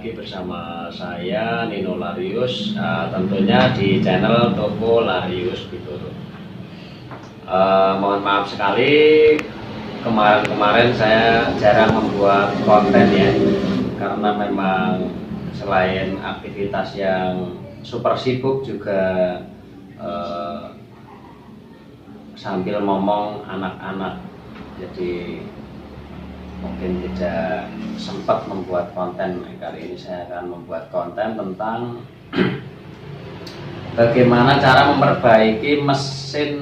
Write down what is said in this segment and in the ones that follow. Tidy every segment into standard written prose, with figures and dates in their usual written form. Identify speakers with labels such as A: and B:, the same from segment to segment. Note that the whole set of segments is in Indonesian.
A: lagi bersama saya Nino Larius, tentunya di channel Toko Larius Bitoro. Mohon maaf sekali kemarin saya jarang membuat konten ya, karena memang selain aktivitas yang super sibuk juga sambil ngomong anak-anak, jadi mungkin tidak sempat membuat konten. Kali ini saya akan membuat konten tentang bagaimana cara memperbaiki mesin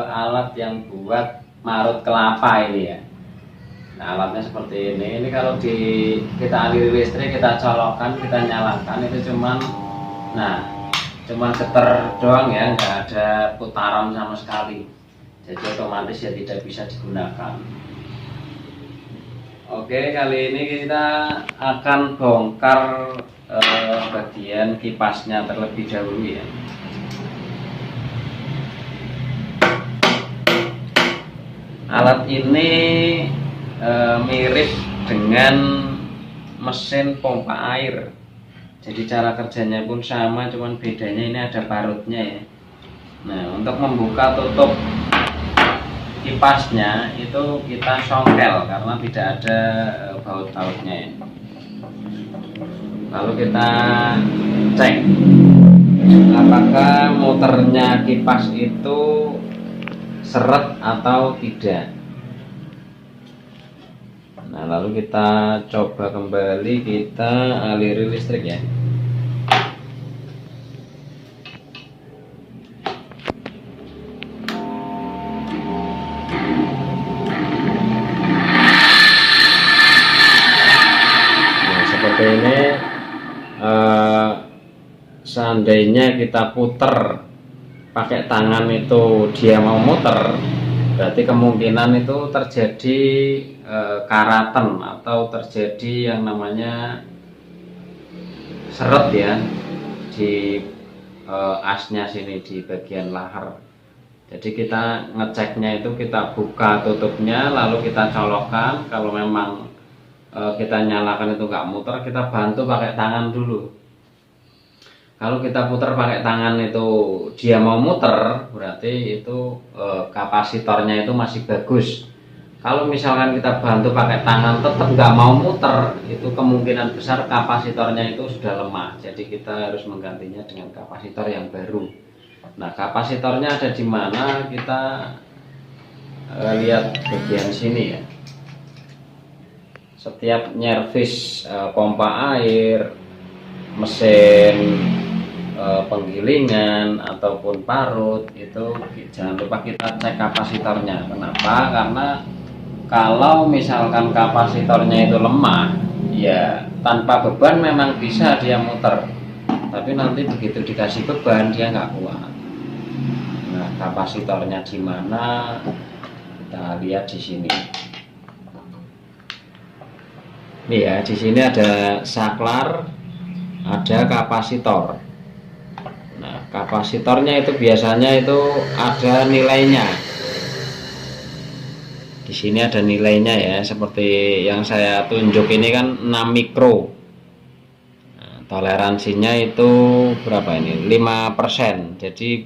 A: alat yang buat marut kelapa ini ya. Nah, alatnya seperti ini kalau kita aliri listrik, kita colokkan, kita nyalakan, itu cuman getar doang ya, nggak ada putaran sama sekali, jadi otomatis ya tidak bisa digunakan. Oke, kali ini kita akan bongkar bagian kipasnya terlebih dahulu ya. Alat ini mirip dengan mesin pompa air, jadi cara kerjanya pun sama, cuman bedanya ini ada parutnya ya. Nah, untuk membuka tutup kipasnya itu kita songkel karena tidak ada baut-bautnya ya. Lalu kita cek apakah muternya kipas itu seret atau tidak. Nah, lalu kita coba kembali, kita aliri listrik ya. Seperti ini. Seandainya kita puter pakai tangan itu dia mau muter, berarti kemungkinan itu terjadi karatan atau terjadi yang namanya seret ya di asnya sini di bagian lahar. Jadi kita ngeceknya itu kita buka tutupnya, lalu kita colokkan. Kalau memang kita nyalakan itu nggak muter, kita bantu pakai tangan dulu. Kalau kita putar pakai tangan itu dia mau muter, berarti itu kapasitornya itu masih bagus. Kalau misalkan kita bantu pakai tangan tetap nggak mau muter, itu kemungkinan besar kapasitornya itu sudah lemah. Jadi kita harus menggantinya dengan kapasitor yang baru. Nah, kapasitornya ada di mana? Kita lihat bagian sini ya. Setiap nyervis pompa air, mesin penggilingan ataupun parut, itu jangan lupa kita cek kapasitornya. Kenapa? Karena kalau misalkan kapasitornya itu lemah ya, tanpa beban memang bisa dia muter, tapi nanti begitu dikasih beban dia nggak kuat. Nah, kapasitornya di mana? Kita lihat di sini. Nih ya, di sini ada saklar, ada kapasitor. Nah, kapasitornya itu biasanya itu ada nilainya. Di sini ada nilainya ya, seperti yang saya tunjuk ini kan 6 mikro. Nah, toleransinya itu berapa ini? 5%. Jadi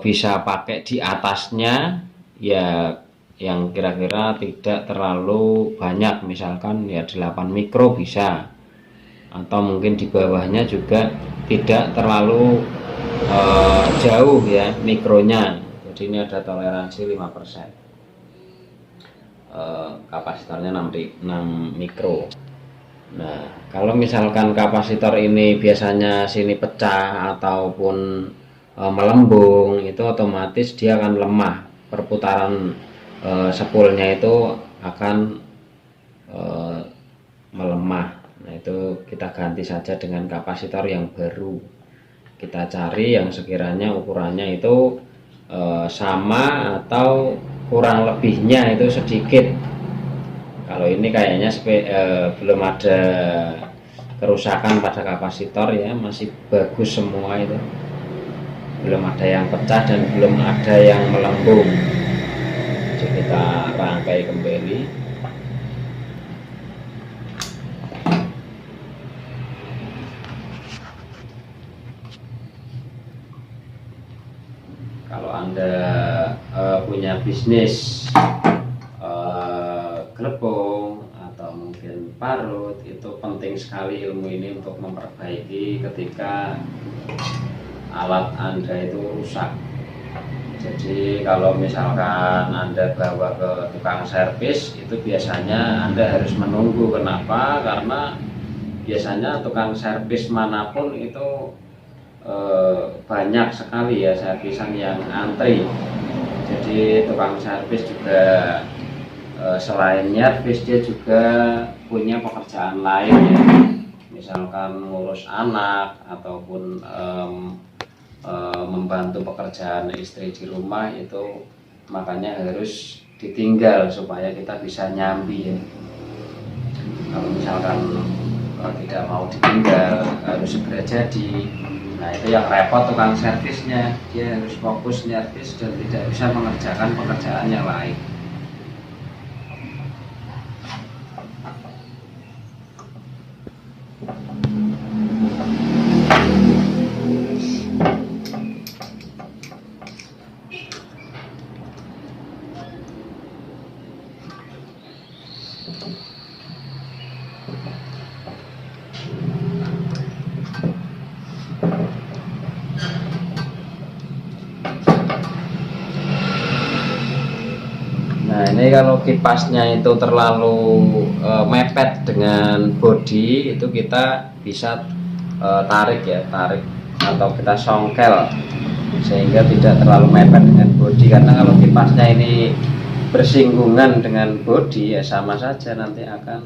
A: bisa pakai di atasnya ya, yang kira-kira tidak terlalu banyak, misalkan ya 8 mikro bisa, atau mungkin di bawahnya juga tidak terlalu jauh ya mikronya. Jadi ini ada toleransi 5%. Kapasitornya 6 mikro. Nah, kalau misalkan kapasitor ini biasanya sini pecah ataupun melembung, itu otomatis dia akan lemah, perputaran spoolnya itu akan melemah. Nah, itu kita ganti saja dengan kapasitor yang baru. Kita cari yang sekiranya ukurannya itu sama atau kurang lebihnya itu sedikit. Kalau ini kayaknya belum ada kerusakan pada kapasitor ya, masih bagus semua itu. Belum ada yang pecah dan belum ada yang melembung. Jadi kita rangkai kembali. Kalau Anda punya bisnis gelepung atau mungkin parut, itu penting sekali ilmu ini untuk memperbaiki ketika alat Anda itu rusak. Jadi kalau misalkan Anda bawa ke tukang servis, itu biasanya Anda harus menunggu. Kenapa? Karena biasanya tukang servis manapun itu banyak sekali ya servisan yang antri. Jadi tukang servis juga selain nyervis, dia juga punya pekerjaan lain ya, misalkan ngurus anak ataupun membantu pekerjaan istri di rumah. Itu makanya harus ditinggal supaya kita bisa nyambi ya. Kalau misalkan tidak mau ditinggal, harus segera jadi. Nah, itu yang repot tukang servisnya, dia harus fokus nyervis dan tidak bisa mengerjakan pekerjaan yang lain. Nah, ini kalau kipasnya itu terlalu mepet dengan bodi, itu kita bisa tarik ya, tarik atau kita songkel sehingga tidak terlalu mepet dengan bodi. Karena kalau kipasnya ini bersinggungan dengan bodi, ya sama saja nanti akan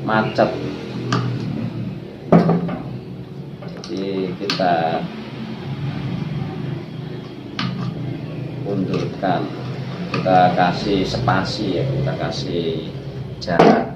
A: macet. Jadi kita undurkan, kita kasih spasi ya, kita kasih jarak.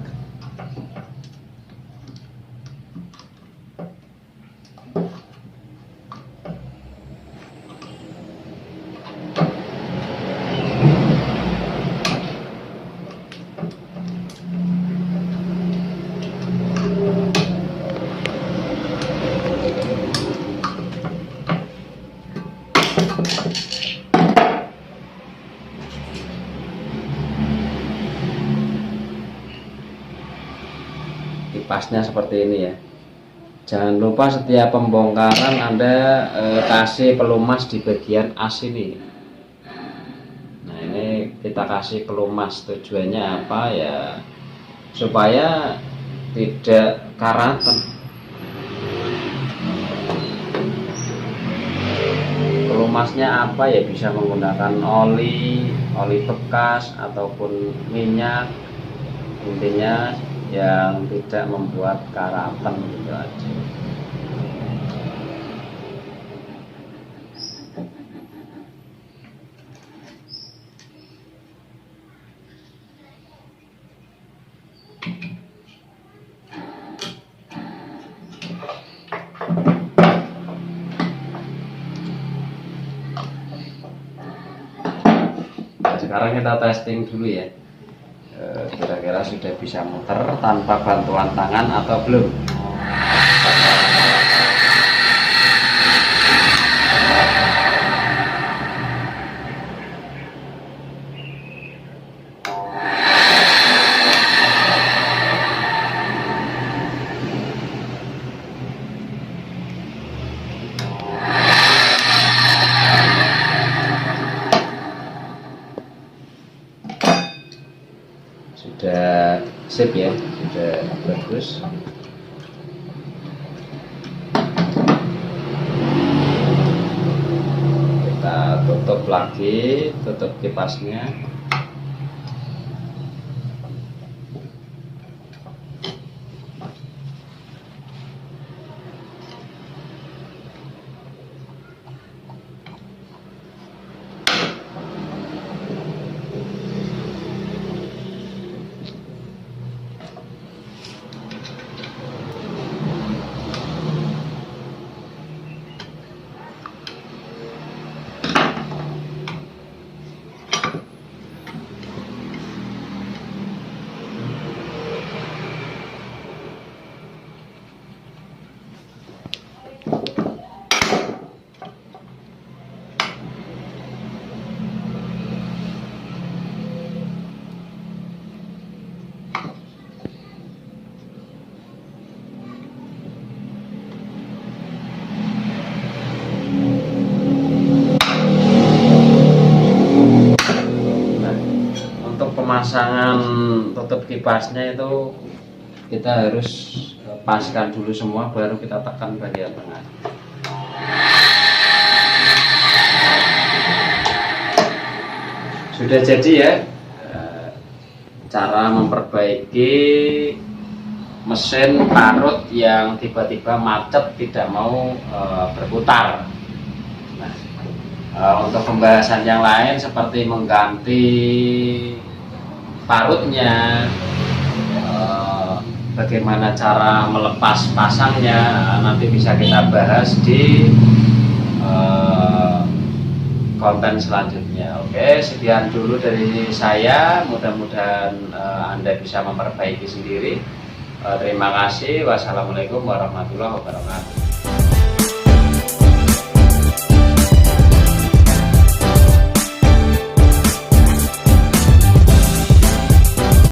A: Kipasnya seperti ini ya. Jangan lupa setiap pembongkaran Anda kasih pelumas di bagian as ini. Nah, ini kita kasih pelumas, tujuannya apa ya, supaya tidak karatan. Pelumasnya apa ya, bisa menggunakan oli bekas ataupun minyak, intinya yang tidak membuat karatan gitu aja. Nah, sekarang kita testing dulu ya, kira-kira sudah bisa muter tanpa bantuan tangan atau belum. Sudah sip ya, sudah bagus. Kita tutup lagi, tutup kipasnya. pemasangan tutup kipasnya itu kita harus paskan dulu semua, baru kita tekan bagian tengah. Sudah jadi ya cara memperbaiki mesin parut yang tiba-tiba macet tidak mau berputar. Nah, untuk pembahasan yang lain seperti mengganti parutnya, bagaimana cara melepas pasangnya, nanti bisa kita bahas di konten selanjutnya. Oke, sekian dulu dari saya, mudah-mudahan Anda bisa memperbaiki sendiri. Terima kasih. Wassalamualaikum warahmatullahi wabarakatuh.